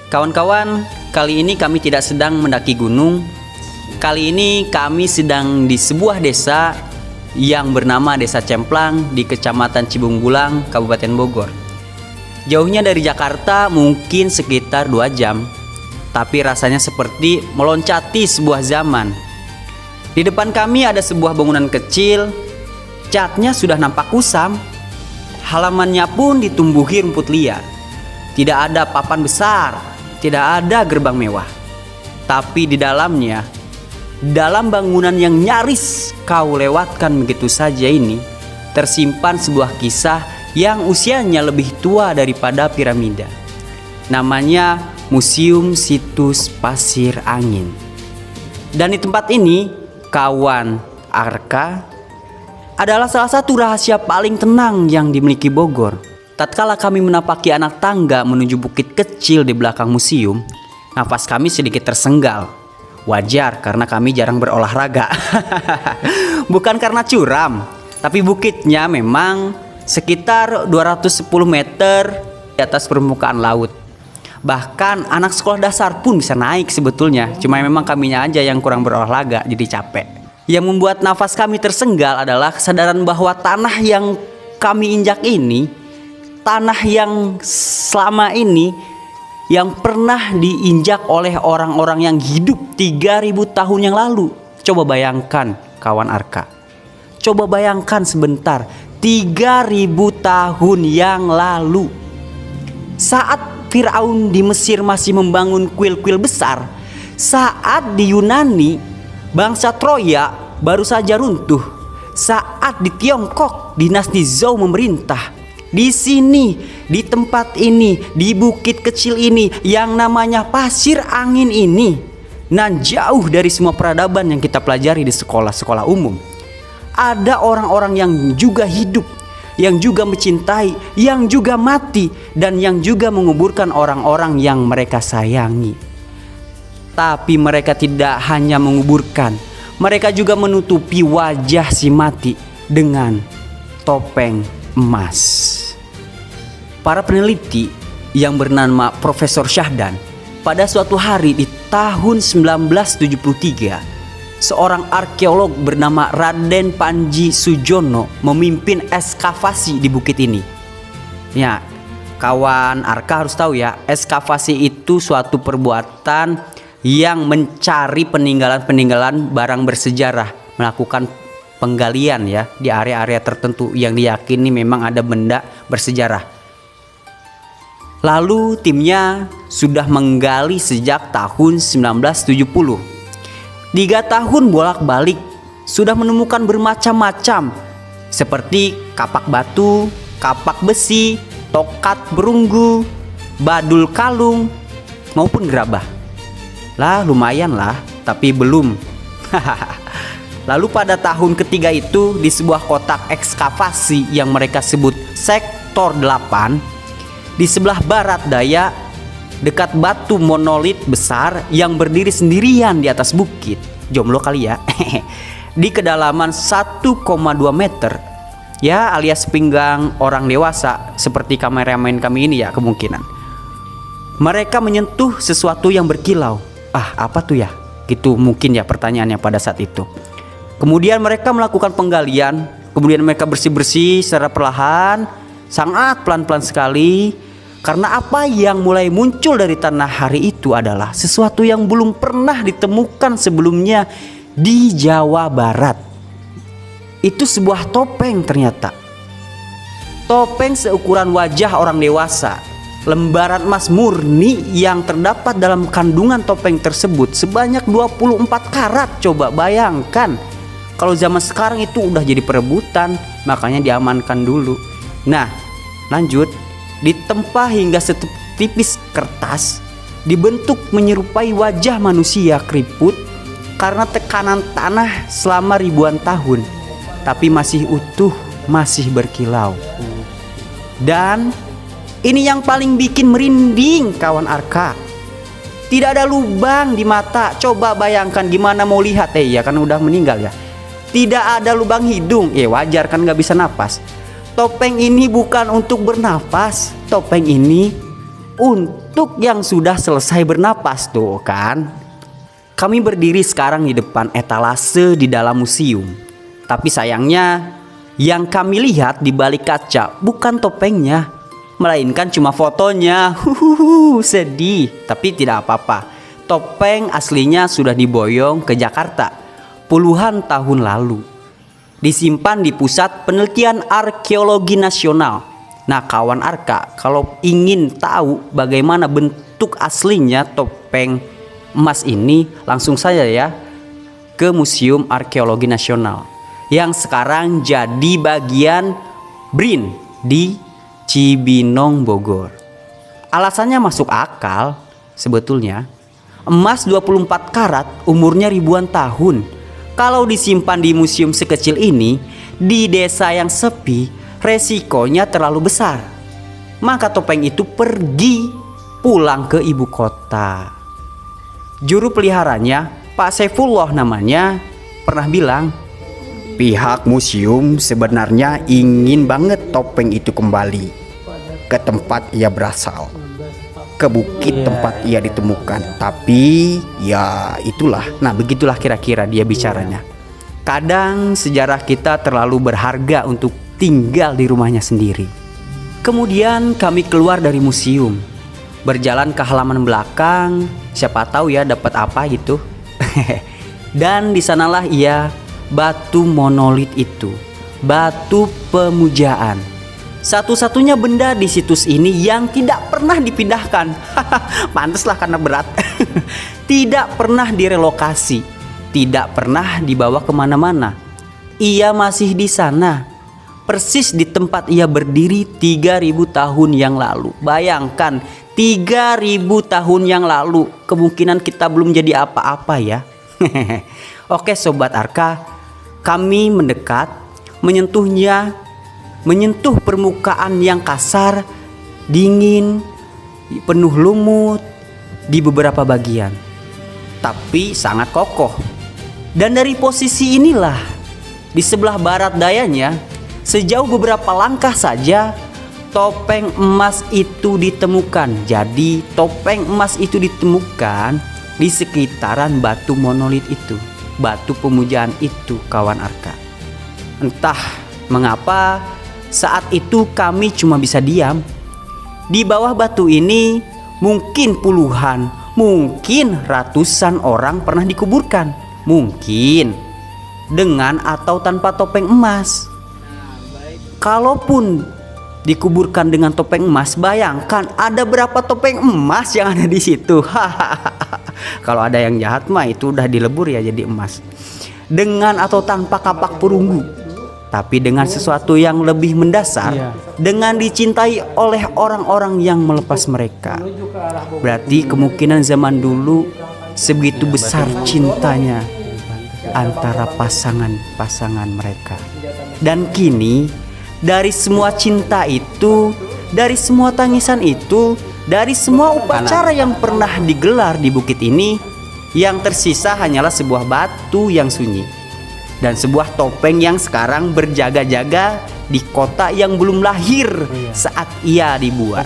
Kawan-kawan, kali ini kami tidak sedang mendaki gunung. Kali ini kami sedang di sebuah desa yang bernama Desa Cemplang di Kecamatan Cibungbulang, Kabupaten Bogor. Jauhnya dari Jakarta mungkin sekitar 2 jam, tapi rasanya seperti meloncati sebuah zaman. Di depan kami ada sebuah bangunan kecil, catnya sudah nampak kusam, halamannya pun ditumbuhi rumput liar. Tidak ada papan besar, tidak ada gerbang mewah. Tapi di dalamnya, dalam bangunan yang nyaris kau lewatkan begitu saja ini, tersimpan sebuah kisah yang usianya lebih tua daripada piramida. Namanya Museum Situs Pasir Angin. Dan di tempat ini, kawan Arka, adalah salah satu rahasia paling tenang yang dimiliki Bogor. Tatkala kami menapaki anak tangga menuju bukit kecil di belakang museum, nafas kami sedikit tersenggal. Wajar karena kami jarang berolahraga. Bukan karena curam, tapi bukitnya memang sekitar 210 meter di atas permukaan laut. Bahkan anak sekolah dasar pun bisa naik sebetulnya. Cuma memang kaminya aja yang kurang berolahraga jadi capek. Yang membuat nafas kami tersenggal adalah kesadaran bahwa tanah yang kami injak ini, tanah yang selama ini yang pernah diinjak oleh orang-orang yang hidup 3000 tahun yang lalu. Coba bayangkan kawan Arka. Coba bayangkan sebentar, 3000 tahun yang lalu. Saat Firaun di Mesir masih membangun kuil-kuil besar, saat di Yunani bangsa Troya baru saja runtuh, saat di Tiongkok dinasti Zhou memerintah, di sini, di tempat ini, di bukit kecil ini yang namanya Pasir Angin ini, nan jauh dari semua peradaban yang kita pelajari di sekolah-sekolah umum, ada orang-orang yang juga hidup, yang juga mencintai, yang juga mati, dan yang juga menguburkan orang-orang yang mereka sayangi. Tapi mereka tidak hanya menguburkan, mereka juga menutupi wajah si mati dengan topeng emas. Para peneliti yang bernama Profesor Syahdan, pada suatu hari di tahun 1973, seorang arkeolog bernama Raden Panji Sujono memimpin ekskavasi di bukit ini. Ya, kawan Arka harus tahu ya, ekskavasi itu suatu perbuatan yang mencari peninggalan-peninggalan barang bersejarah, melakukan penggalian ya di area-area tertentu yang diyakini memang ada benda bersejarah. Lalu timnya sudah menggali sejak tahun 1970. 3 tahun bolak-balik sudah menemukan bermacam-macam seperti kapak batu, kapak besi, tokat berunggu, badul kalung maupun gerabah. Lah lumayan lah, tapi belum. Lalu pada tahun ketiga itu di sebuah kotak ekskavasi yang mereka sebut Sektor 8 di sebelah barat daya dekat batu monolit besar yang berdiri sendirian di atas bukit. Jomblo kali ya. Di kedalaman 1,2 meter ya, alias pinggang orang dewasa seperti kameramen kami ini ya kemungkinan. Mereka menyentuh sesuatu yang berkilau. Apa tuh ya? Gitu mungkin ya pertanyaannya pada saat itu. Kemudian mereka melakukan penggalian, kemudian mereka bersih-bersih secara perlahan, sangat pelan-pelan sekali. Karena apa yang mulai muncul dari tanah hari itu adalah sesuatu yang belum pernah ditemukan sebelumnya di Jawa Barat. Itu sebuah topeng ternyata. Topeng seukuran wajah orang dewasa, lembaran emas murni yang terdapat dalam kandungan topeng tersebut sebanyak 24 karat. Coba bayangkan, kalau zaman sekarang itu udah jadi perebutan, makanya diamankan dulu. Nah, lanjut. Ditempa hingga setipis kertas, dibentuk menyerupai wajah manusia keriput karena tekanan tanah selama ribuan tahun, tapi masih utuh, masih berkilau. Dan ini yang paling bikin merinding kawan Arka, tidak ada lubang di mata. Coba bayangkan gimana mau lihat, ya kan udah meninggal ya. Tidak ada lubang hidung, wajar kan gak bisa napas. Topeng ini bukan untuk bernafas. Topeng ini Untuk yang sudah selesai bernapas tuh kan, kami berdiri sekarang di depan etalase di dalam museum. Tapi sayangnya yang kami lihat di balik kaca bukan topengnya, melainkan cuma fotonya. Sedih, tapi tidak apa-apa. Topeng aslinya sudah diboyong ke Jakarta puluhan tahun lalu, disimpan di Pusat Penelitian Arkeologi Nasional. Nah kawan Arka, kalau ingin tahu bagaimana bentuk aslinya topeng emas ini, langsung saja ya ke Museum Arkeologi Nasional yang sekarang jadi bagian BRIN di Cibinong, Bogor. Alasannya masuk akal sebetulnya. Emas 24 karat umurnya ribuan tahun. Kalau disimpan di museum sekecil ini, di desa yang sepi, resikonya terlalu besar. Maka topeng itu pergi pulang ke ibu kota. Juru peliharanya, Pak Saifullah namanya, pernah bilang, pihak museum sebenarnya ingin banget topeng itu kembali ke tempat ia berasal, ke bukit tempat ia ditemukan. Tapi ya itulah, nah begitulah kira-kira dia bicaranya. Kadang sejarah kita terlalu berharga untuk tinggal di rumahnya sendiri. Kemudian kami keluar dari museum, berjalan ke halaman belakang, siapa tahu ya dapat apa gitu. Dan di sanalah ia, batu monolit itu, batu pemujaan. Satu-satunya benda di situs ini yang tidak pernah dipindahkan. Pantaslah karena berat. Tidak pernah direlokasi, tidak pernah dibawa kemana-mana. Ia masih di sana, persis di tempat ia berdiri 3000 tahun yang lalu. Bayangkan 3000 tahun yang lalu, kemungkinan kita belum jadi apa-apa ya. Oke Sobat Arka, kami mendekat, menyentuhnya, menyentuh permukaan yang kasar, dingin, penuh lumut di beberapa bagian, tapi sangat kokoh. Dan dari posisi inilah, di sebelah barat dayanya, sejauh beberapa langkah saja, topeng emas itu ditemukan. Jadi topeng emas itu ditemukan di sekitaran batu monolit itu, batu pemujaan itu kawan Arka. Entah mengapa saat itu kami cuma bisa diam. Di bawah batu ini mungkin puluhan, mungkin ratusan orang pernah dikuburkan. Mungkin dengan atau tanpa topeng emas. Kalaupun dikuburkan dengan topeng emas, bayangkan ada berapa topeng emas yang ada di situ. Kalau ada yang jahat mah itu udah dilebur ya jadi emas. Dengan atau tanpa kapak perunggu, tapi dengan sesuatu yang lebih mendasar, dengan dicintai oleh orang-orang yang melepas mereka. Berarti kemungkinan zaman dulu sebegitu besar cintanya antara pasangan-pasangan mereka. Dan kini dari semua cinta itu, dari semua tangisan itu, dari semua upacara yang pernah digelar di bukit ini, yang tersisa hanyalah sebuah batu yang sunyi dan sebuah topeng yang sekarang berjaga-jaga di kota yang belum lahir saat ia dibuat.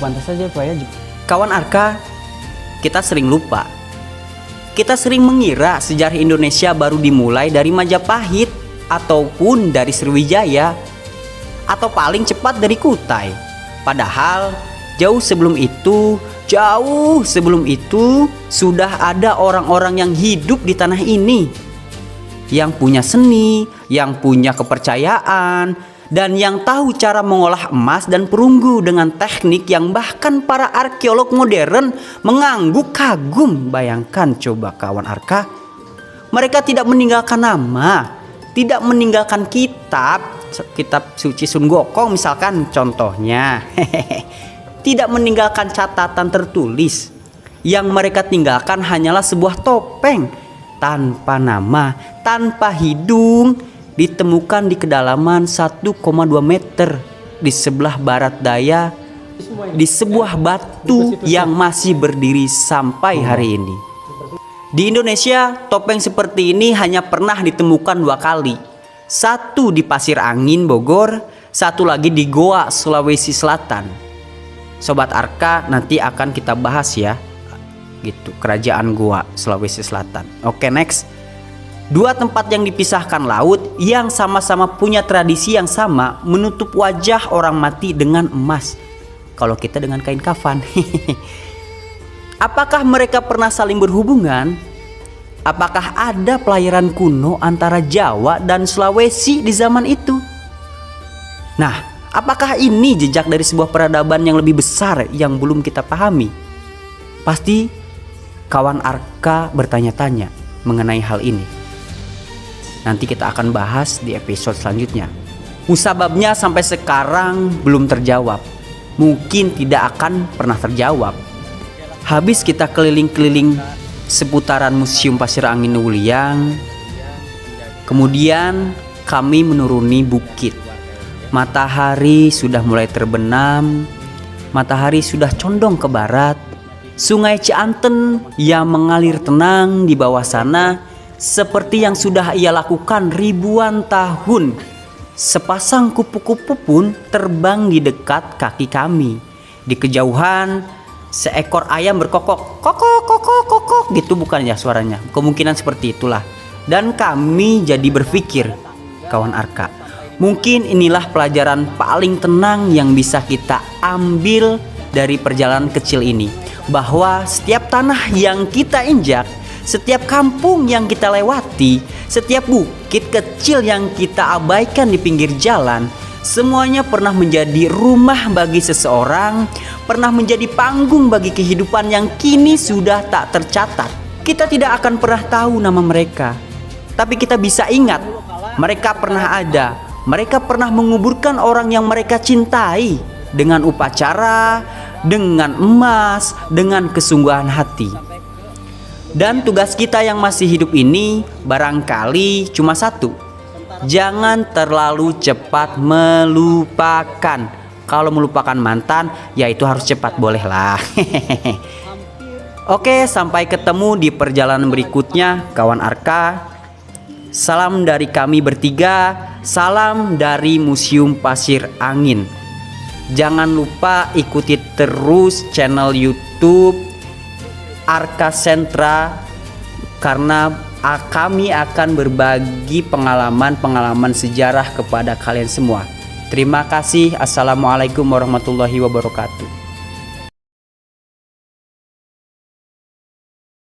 Kawan Arka, kita sering lupa. Kita sering mengira sejarah Indonesia baru dimulai dari Majapahit ataupun dari Sriwijaya, atau paling cepat dari Kutai. Padahal jauh sebelum itu sudah ada orang-orang yang hidup di tanah ini, yang punya seni, yang punya kepercayaan, dan yang tahu cara mengolah emas dan perunggu dengan teknik yang bahkan para arkeolog modern mengangguk kagum. Bayangkan coba kawan Arka, mereka tidak meninggalkan nama, tidak meninggalkan kitab suci Sun Gokong misalkan contohnya. Tidak meninggalkan catatan tertulis. Yang mereka tinggalkan hanyalah sebuah topeng tanpa nama, tanpa hidung, ditemukan di kedalaman 1,2 meter di sebelah barat daya, di sebuah batu yang masih berdiri sampai hari ini. Di Indonesia, topeng seperti ini hanya pernah ditemukan 2 kali. Satu di Pasir Angin, Bogor, satu lagi di Goa, Sulawesi Selatan. Sobat Arka, nanti akan kita bahas ya. Gitu, Kerajaan Goa, Sulawesi Selatan. Oke, next. Dua tempat yang dipisahkan laut yang sama-sama punya tradisi yang sama menutup wajah orang mati dengan emas. Kalau kita dengan kain kafan. Apakah mereka pernah saling berhubungan? Apakah ada pelayaran kuno antara Jawa dan Sulawesi di zaman itu? Nah, apakah ini jejak dari sebuah peradaban yang lebih besar yang belum kita pahami? Pasti kawan Arka bertanya-tanya mengenai hal ini. Nanti kita akan bahas di episode selanjutnya. Musababnya sampai sekarang belum terjawab. Mungkin tidak akan pernah terjawab. Habis kita keliling-keliling seputaran Museum Pasir Angin Wuliang, kemudian kami menuruni bukit. Matahari sudah mulai terbenam, matahari sudah condong ke barat. Sungai Cianten yang mengalir tenang di bawah sana seperti yang sudah ia lakukan ribuan tahun. Sepasang kupu-kupu pun terbang di dekat kaki kami. Di kejauhan seekor ayam berkokok, kokok kokok kokok gitu, bukan ya suaranya? Kemungkinan seperti itulah. Dan kami jadi berpikir, kawan Arka, mungkin inilah pelajaran paling tenang yang bisa kita ambil dari perjalanan kecil ini, bahwa setiap tanah yang kita injak, setiap kampung yang kita lewati, setiap bukit kecil yang kita abaikan di pinggir jalan, semuanya pernah menjadi rumah bagi seseorang, pernah menjadi panggung bagi kehidupan yang kini sudah tak tercatat. Kita tidak akan pernah tahu nama mereka, tapi kita bisa ingat mereka pernah ada. Mereka pernah menguburkan orang yang mereka cintai dengan upacara, dengan emas, dengan kesungguhan hati. Dan tugas kita yang masih hidup ini barangkali cuma satu: jangan terlalu cepat melupakan. Kalau melupakan mantan, ya itu harus cepat, bolehlah. Oke, sampai ketemu di perjalanan berikutnya, kawan Arka. Salam dari kami bertiga, salam dari Museum Pasir Angin. Jangan lupa ikuti terus channel YouTube Arka Sentra, karena kami akan berbagi pengalaman-pengalaman sejarah kepada kalian semua. Terima kasih. Assalamualaikum warahmatullahi wabarakatuh.